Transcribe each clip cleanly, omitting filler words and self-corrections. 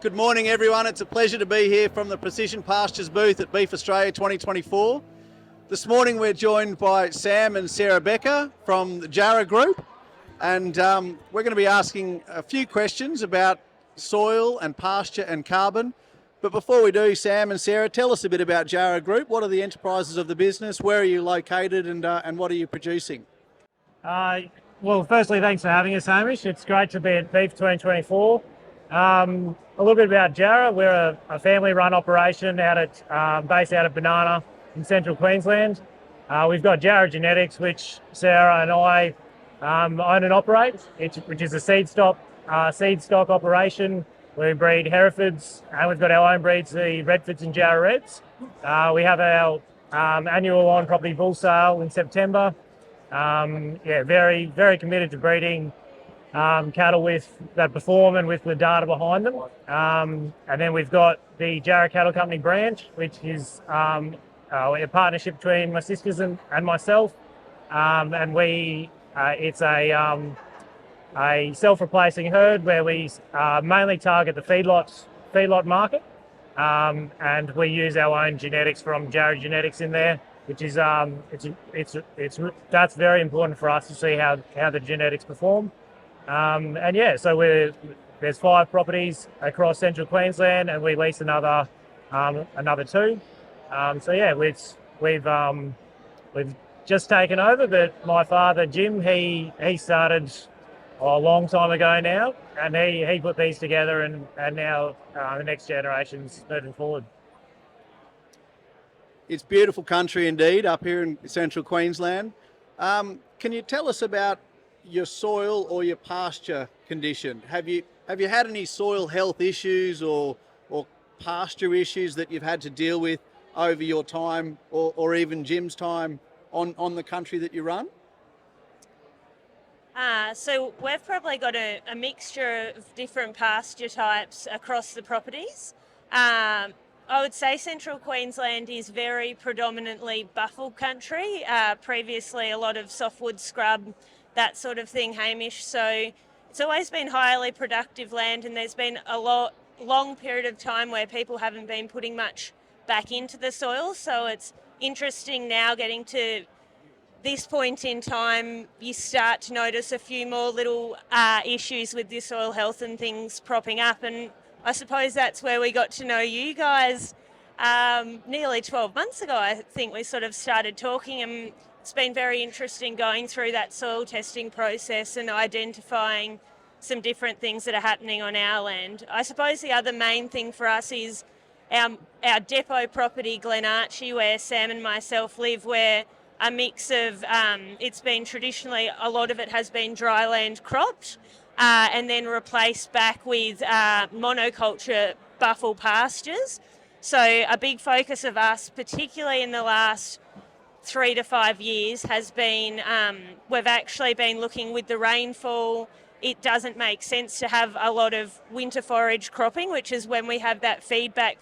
Good morning, everyone. It's a pleasure to be here from the Precision Pastures booth at Beef Australia 2024. This morning we're joined by Sam and Sarah Becker from the Jarrah Group, and we're going to be asking a few questions about soil and pasture and carbon. But before we do, Sam and Sarah, tell us a bit about Jarrah Group. What are the enterprises of the business? Where are you located, and what are you producing? Well, firstly, thanks for having us, Hamish. It's great to be at Beef 2024. A little bit about Jarrah. We're a family-run operation based out of Banana in central Queensland. We've got Jarrah Genetics, which Sarah and I own and operate, which is a seed stock operation. We breed Herefords, and we've got our own breeds, the Redfords and Jarrah Reds. We have our annual on-property bull sale in September. Very, very committed to breeding cattle that perform and with the data behind them. And then we've got the Jarrah Cattle Company branch, which is a partnership between my sisters and myself. It's a self-replacing herd where we mainly target the feedlot market, and we use our own genetics from Jarrah Genetics in there, which is that's very important for us to see how the genetics perform. So there's 5 properties across central Queensland, and we lease another 2. We've just taken over, but my father Jim, he started a long time ago now, and he put these together, and now the next generation's moving forward. It's beautiful country indeed up here in central Queensland. Can you tell us about your soil or your pasture condition? Have you had any soil health issues or pasture issues that you've had to deal with over your time, or even Jim's time on the country that you run? So we've probably got a mixture of different pasture types across the properties. I would say central Queensland is very predominantly buffel country. Previously a lot of softwood scrub, that sort of thing, Hamish. So it's always been highly productive land, and there's been a long period of time where people haven't been putting much back into the soil. So it's interesting now, getting to this point in time, you start to notice a few more little issues with the soil health and things propping up. And I suppose that's where we got to know you guys nearly 12 months ago. I think we sort of started talking, and it's been very interesting going through that soil testing process and identifying some different things that are happening on our land. I suppose the other main thing for us is our depot property, Glen Archie, where Sam and myself live, where a mix of, it's been traditionally, a lot of it has been dry land cropped, and then replaced back with monoculture buffel pastures. So a big focus of us, particularly in the last 3 to 5 years, has been, we've actually been looking with the rainfall. It doesn't make sense to have a lot of winter forage cropping, which is when we have that feed gap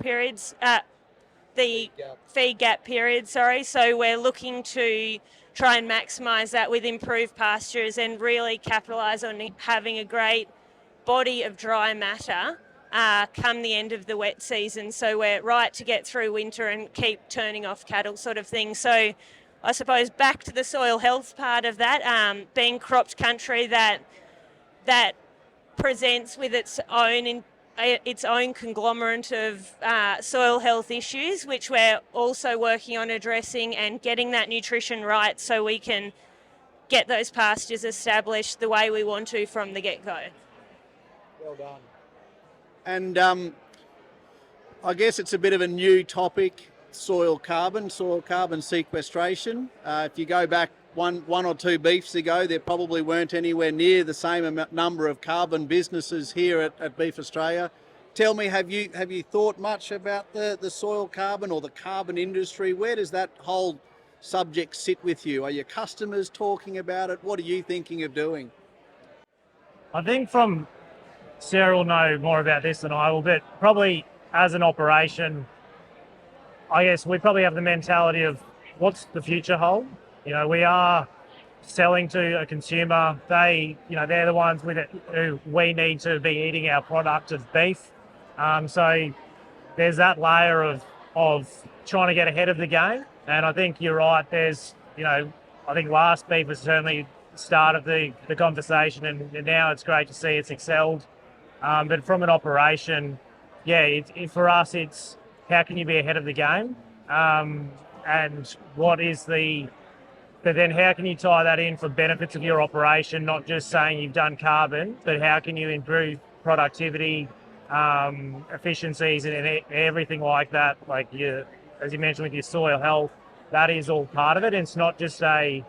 period. So we're looking to try and maximise that with improved pastures and really capitalise on having a great body of dry matter come the end of the wet season. So we're right to get through winter and keep turning off cattle, sort of thing. So I suppose back to the soil health part of that, being cropped country that presents with its own conglomerate of soil health issues, which we're also working on addressing and getting that nutrition right so we can get those pastures established the way we want to from the get-go. Well done. And I guess it's a bit of a new topic, soil carbon sequestration. If you go back one or 2 beefs ago, there probably weren't anywhere near the same number of carbon businesses here at Beef Australia. Tell me, have you thought much about the soil carbon or the carbon industry? Where does that whole subject sit with you? Are your customers talking about it? What are you thinking of doing? I think Sarah will know more about this than I will, but probably as an operation, I guess we probably have the mentality of what's the future hold. We are selling to a consumer. They're the ones who we need to be eating our product of beef. So there's that layer of trying to get ahead of the game. And I think you're right. There's, I think last beef was certainly the start of the conversation, and now it's great to see it's excelled. But from an operation, for us, it's how can you be ahead of the game? And what is but then how can you tie that in for benefits of your operation, not just saying you've done carbon, but how can you improve productivity, efficiencies and everything like that? Like as you mentioned with your soil health, that is all part of it. And it's not just a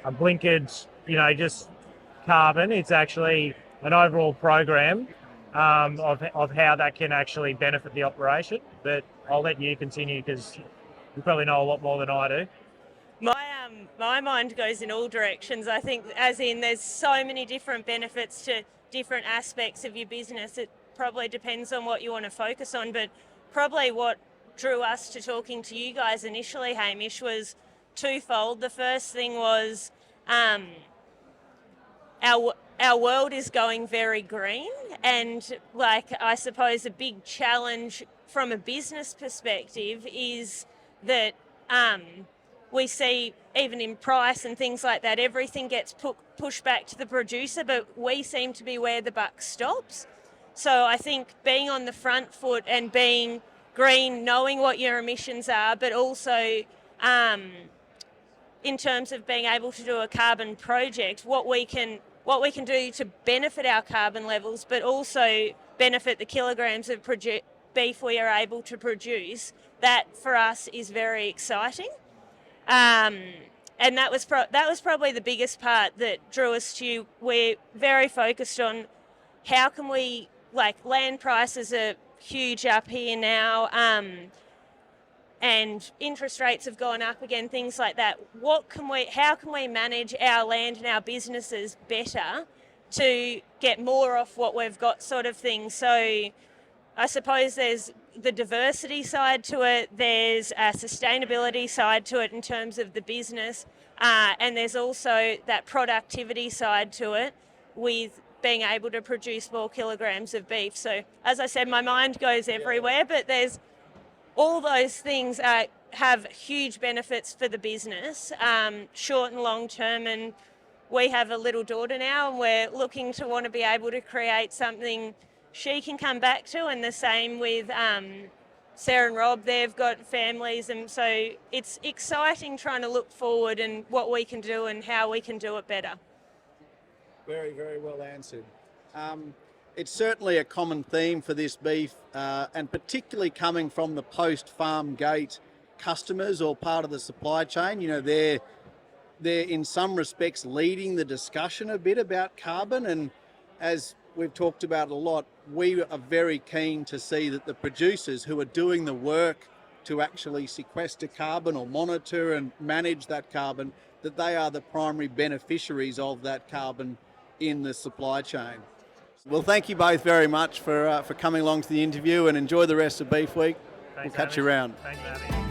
blinkered, just carbon. It's actually an overall program of how that can actually benefit the operation. But I'll let you continue because you probably know a lot more than I do. My mind goes in all directions. I think, as in, there's so many different benefits to different aspects of your business. It probably depends on what you want to focus on, but probably what drew us to talking to you guys initially, Hamish, was twofold. The first thing was our world is going very green, and I suppose a big challenge from a business perspective is that we see, even in price and things like that, everything gets pushed back to the producer, but we seem to be where the buck stops. So I think being on the front foot and being green, knowing what your emissions are, but also in terms of being able to do a carbon project, what we can do to benefit our carbon levels, but also benefit the kilograms of beef we are able to produce, that for us is very exciting. And that was probably the biggest part that drew us to you. We're very focused on how can we, land prices are huge up here now, and interest rates have gone up again, things like that. How can we manage our land and our businesses better to get more off what we've got, sort of thing. So I suppose there's the diversity side to it, there's a sustainability side to it in terms of the business, and there's also that productivity side to it with being able to produce more kilograms of beef. So as I said, my mind goes everywhere, but there's all those things have huge benefits for the business, short and long term. And we have a little daughter now, and we're looking to want to be able to create something she can come back to, and the same with Sarah and Rob. They've got families, and so it's exciting trying to look forward and what we can do and how we can do it better. Very, very well answered. It's certainly a common theme for this beef, and particularly coming from the post-farm gate customers or part of the supply chain. They're in some respects leading the discussion a bit about carbon, and as we've talked about a lot, we are very keen to see that the producers who are doing the work to actually sequester carbon or monitor and manage that carbon, that they are the primary beneficiaries of that carbon in the supply chain. Well, thank you both very much for coming along to the interview, and enjoy the rest of Beef Week. Thanks, We'll catch you around. Thanks, Abby.